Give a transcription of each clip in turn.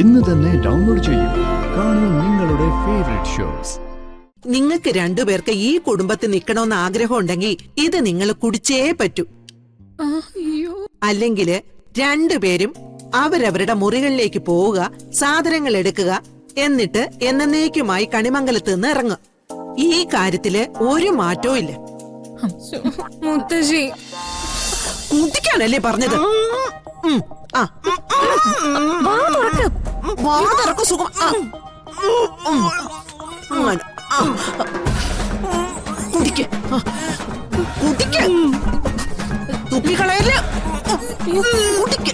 ഇന്ന് തന്നെ ഡൗൺലോഡ് ചെയ്യൂ. കാണൂ നിങ്ങളുടെ ഫേവറേറ്റ് ഷോസ്. നിങ്ങൾക്ക് രണ്ടുപേർക്ക് ഈ കുടുംബത്തിൽ നിൽക്കണമെന്ന് ആഗ്രഹം ഉണ്ടെങ്കിൽ ഇത് നിങ്ങൾ കുടിച്ചേ പറ്റൂ. അല്ലെങ്കില് രണ്ടുപേരും അവരവരുടെ മുറികളിലേക്ക് പോവുക, സാധനങ്ങൾ എടുക്കുക, എന്നിട്ട് എന്നേക്കുമായി കണിമംഗലത്ത് നിന്ന് ഇറങ്ങുക. ഈ കാര്യത്തില് ഒരു മാറ്റവും ഇല്ല. മുത്തശ്ശി കുടിക്കാനല്ലേ പറഞ്ഞത്? സുഖം. കുടിക്ക് കുടിക്ക്, തുപ്പിക്കളയല്ലേ. കുടിക്ക്.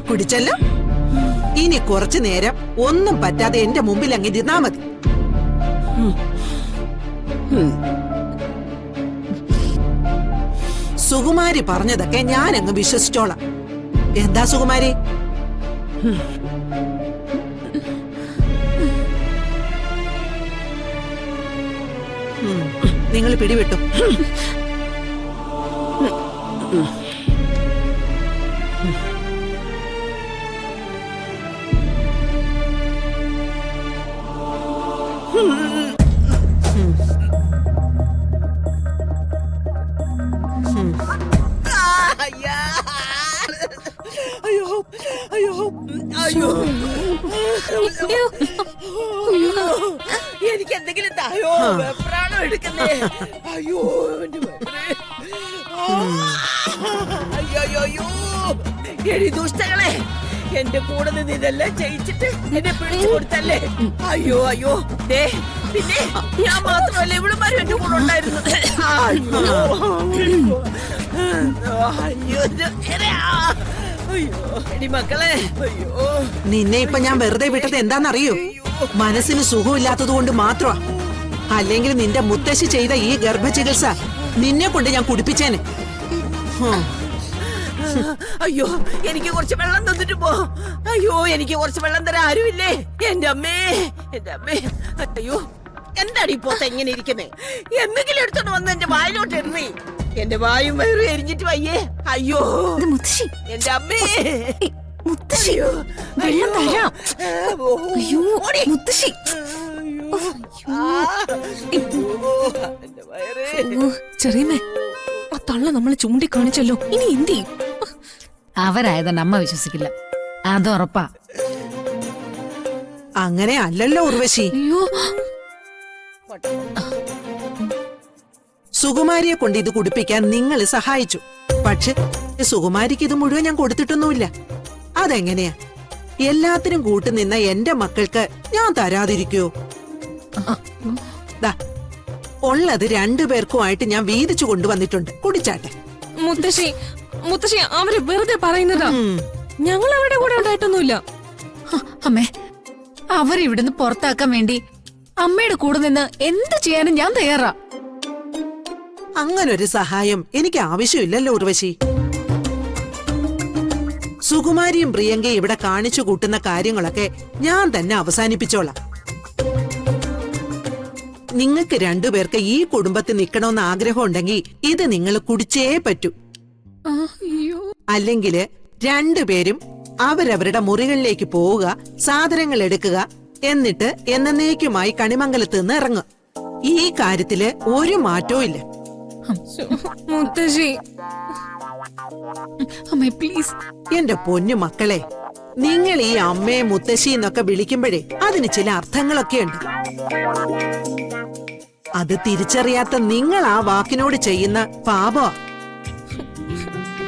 കുടിച്ചല്ലോ. ഇനി കുറച്ചു നേരം ഒന്നും പറ്റാതെ എന്റെ മുമ്പിൽ അങ്ങ് ഇരുന്നാ മതി. സുകുമാരി പറഞ്ഞതൊക്കെ ഞാൻ അങ്ങ് വിശ്വസിച്ചോളാം. എന്താ സുകുമാരി? നിങ്ങൾ പിടിവിട്ടു. എനിക്ക് എന്തെങ്കിലും തായോ, വെപ്രാണോ എടുക്കുന്നേ? അയ്യോ അയ്യോ, എടി ദുഷ്ടകളെ, എന്റെ കൂടെ നിന്ന് ഇതെല്ലാം ചെയ്യിച്ചിട്ട് എന്നെ പിടിച്ചു കൊടുത്തല്ലേ. അയ്യോ അയ്യോ, ദേ പിന്നെ ഞാൻ മാത്രമല്ല, ഇവിടുമാരും എന്റെ കൂടെ ഉണ്ടായിരുന്നു. മക്കളെ, അയ്യോ, നിന്നെ ഇപ്പൊ ഞാൻ വെറുതെ വിട്ടത് എന്താന്നറിയോ? മനസ്സിന് സുഖമില്ലാത്തത് കൊണ്ട് മാത്രമാ. അല്ലെങ്കിൽ നിന്റെ മുത്തശ്ശി ചെയ്ത ഈ ഗർഭചികിത്സ നിന്നെ കൊണ്ട് ഞാൻ കുടിപ്പിച്ചേനെ. അയ്യോ, എനിക്ക് കുറച്ച് വെള്ളം തന്നിട്ട് പോ. അയ്യോ, എനിക്ക് കുറച്ച് വെള്ളം തരാൻ ആരുമില്ലേ? എന്റെ അമ്മേ, എന്റെ അമ്മേ. അയ്യോ, എന്താണ് ഈ പോത്ത് എങ്ങനെ ഇരിക്കുന്നേ? എന്തെങ്കിലും എടുത്തോണ്ട് വന്ന് എന്റെ വായിലോട്ട് എറിഞ്ഞേ. എന്റെ വായും വയറും എരിഞ്ഞിട്ട് വയ്യേ. അയ്യോ മുത്തശ്ശി, എന്റെ അമ്മേ. മുത്തശ്ശി വെള്ളം തരാം. അയ്യോ മുത്തശ്ശി, ചെറിയമ്മേ, ആ തള്ള നമ്മളെ ചൂണ്ടിക്കാണിച്ചല്ലോ. ഇനി എന്ത് ചെയ്യും? അവരായതുകൊണ്ട് അമ്മ വിശ്വസിക്കില്ല, അത് ഉറപ്പാ. അങ്ങനെ അല്ലല്ലോ ഉർവശി. അയ്യോ, സുകുമാരിയെ കൊണ്ട് ഇത് കുടിപ്പിക്കാൻ നിങ്ങൾ സഹായിച്ചു. പക്ഷെ സുകുമാരിക്ക് ഇത് മുഴുവൻ ഞാൻ കൊടുത്തിട്ടൊന്നുമില്ല. അതെങ്ങനെയാ? എല്ലാത്തിനും കൂട്ടുനിന്ന എന്റെ മക്കൾക്ക് ഞാൻ തരാതിരിക്കോ? ഉള്ളത് രണ്ടുപേർക്കുമായിട്ട് ഞാൻ വീതിച്ചു കൊണ്ടുവന്നിട്ടുണ്ട്. കുടിച്ചാട്ടെ. മുത്തശ്ശി, മുത്തശ്ശി അവര് വെറുതെ പറയുന്നതാ. ഞങ്ങൾ അവരുടെ കൂടെ ഉണ്ടായിട്ടൊന്നുമില്ല. അമ്മേ, അവരിവിടുന്ന് പുറത്താക്കാൻ വേണ്ടി അമ്മയുടെ കൂടെ നിന്ന് എന്ത് ചെയ്യാനും ഞാൻ തയ്യാറാ. അങ്ങനൊരു സഹായം എനിക്ക് ആവശ്യമില്ലല്ലോ ഉർവശി. സുകുമാരിയും പ്രിയങ്കയും ഇവിടെ കാണിച്ചു കൂട്ടുന്ന കാര്യങ്ങളൊക്കെ ഞാൻ തന്നെ അവസാനിപ്പിച്ചോളാം. നിങ്ങൾക്ക് രണ്ടുപേർക്ക് ഈ കുടുംബത്തിൽ നിൽക്കണമെന്ന് ആഗ്രഹം ഉണ്ടെങ്കിൽ ഇത് നിങ്ങൾ കുടിച്ചേ പറ്റൂ. അല്ലെങ്കില് രണ്ടുപേരും അവരവരുടെ മുറികളിലേക്ക് പോവുക, സാധനങ്ങൾ എടുക്കുക, എന്നിട്ട് എന്നേക്കുമായി കണിമംഗലത്ത് നിന്ന് ഇറങ്ങുക. ഈ കാര്യത്തില് ഒരു മാറ്റവും ഇല്ല. മുത്തശ്ശി, അമ്മേ പ്ലീസ്. എന്റെ പൊന്നു മക്കളെ, നിങ്ങൾ ഈ അമ്മയെ മുത്തശ്ശി എന്നൊക്കെ വിളിക്കുമ്പോഴേ അതിന് ചില അർത്ഥങ്ങളൊക്കെ ഉണ്ട്. അത് തിരിച്ചറിയാത്ത നിങ്ങൾ ആ വാക്കിനോട് ചെയ്യുന്ന പാപമാ.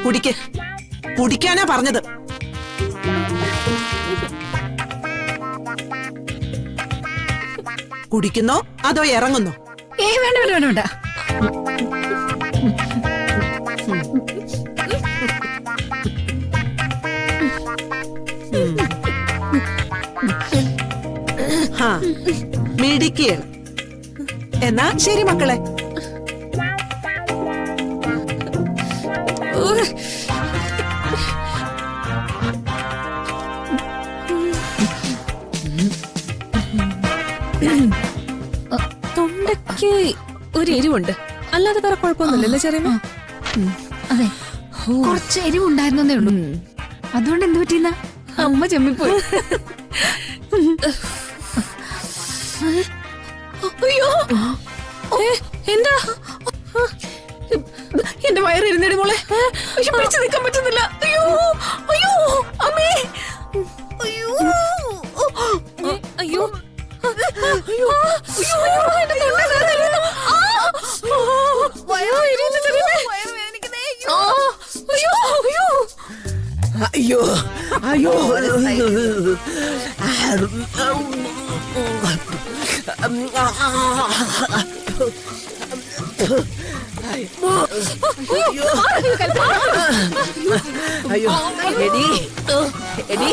കുടിക്ക്, കുടിക്കാനാ പറഞ്ഞത്. കുടിക്കുന്നോ അതോ ഇറങ്ങുന്നോ? വേണ്ട വേണ്ട വേണ്ട. ഹാ മിടിക്കുകയാണ്. എന്നാ ശരി മക്കളെ. തൊണ്ടയ്ക്ക് ഒരു എരിവുണ്ട്, അല്ലാതെ വേറെ കുഴപ്പമൊന്നുമില്ലല്ലേ ചെറിയമ്മ? അതെ, കുറച്ച് എരിവുണ്ടായിരുന്നേ ഉള്ളൂ. അതുകൊണ്ട് എന്ത് പറ്റിയെന്ന അമ്മ ചെമ്മിപ്പോയി. അയ്യോ, എന്താ? എന്റെ വയറിരുന്നേടി മോളെ, പിടിച്ചു നിൽക്കാൻ പറ്റുന്നില്ല. അയ്യോ അയ്യോ അമ്മേ, അയ്യോ അയ്യോ അയ്യോ അയ്യോ, എന്റെ തൊണ്ട വേദനിക്കുന്നു. വയറിരുന്ന് ചെറിയമേ. അയ്യോ അയ്യോ അയ്യോ അയ്യോ എടി എടി,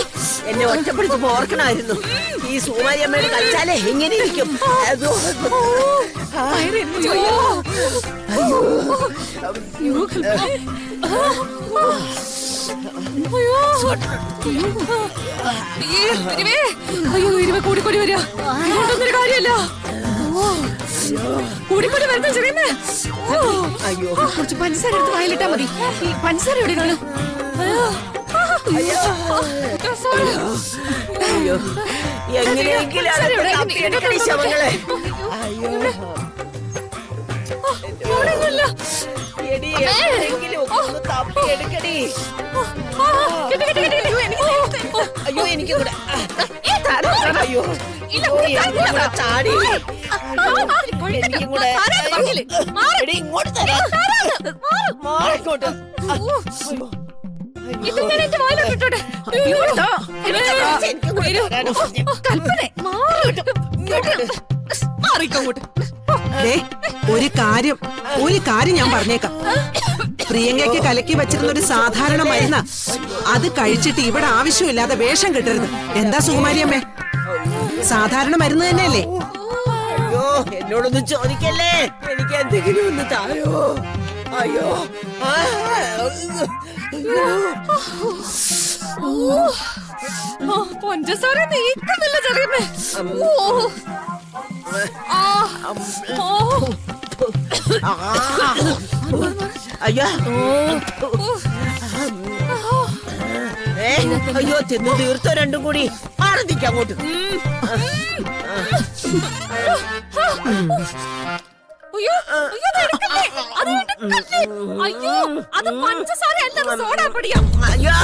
എന്നെ ഒറ്റപ്പെടുത്തി ഓർക്കണമായിരുന്നു. ഈ സുകുമാരി അമ്മയുടെ കളിച്ചാലേ എങ്ങനെ ഇരിക്കും. അയ്യോ അയ്യോ, ഇരുവ കൂടിക്കൂടി വരിക. ഇതുകൊണ്ടൊന്നൊരു കാര്യമല്ല, കൂടിക്കൂടി വരുന്ന ചെറിയമേ. അയ്യോ, കുറച്ച് പഞ്ചസാര എടുത്ത് വായിലിട്ടാ മതി. ഈ പഞ്ചസാര എവിടെ കാണും? അയ്യോ, എങ്ങനെയെങ്കിലും അത് തപ്പിയെടുക്കണി ശവങ്ങളെ. അയ്യോ എടി, എങ്ങനെയെങ്കിലും ഒന്ന് തപ്പിയെടുക്കടി. അയ്യോ എനിക്ക് കൂടെ. അയ്യോ എനിക്കും കൂടെ ചാടി. എനിക്കും കൂടെ. എടി ഇങ്ങോട്ട് തരാം. മാറിക്കോട്ട്. ദേ, ഒരു കാര്യം ഞാൻ പറഞ്ഞേക്കാം. പ്രിയങ്കയ്ക്ക് കലക്കി വെച്ചിരുന്ന ഒരു സാധാരണ മരുന്ന, അത് കഴിച്ചിട്ട് ഇവിടെ ആവശ്യമില്ലാതെ വേഷം കെട്ടരുത്. എന്താ സുകുമാരിയമ്മേ, സാധാരണ മരുന്ന് തന്നെയല്ലേ? അയ്യോ എന്നോടൊന്നും ചോദിക്കല്ലേ, എനിക്ക് എന്തെങ്കിലും ഒന്ന് തായോ. അയ്യോ പഞ്ചസാര നീക്കുന്നില്ല ചെറിയമേ. അയ്യോ അയ്യോ, തിന്നു തീർത്തോ രണ്ടും കൂടി. മാറി നിൽക്കാം അങ്ങോട്ട്. അയ്യോ അയ്യോ, അത് എടുക്കല്ലേ, അത് എടുക്കല്ലേ. അയ്യോ, അത് പഞ്ചസാര അല്ല, സോഡാപ്പൊടിയാ. അയ്യോ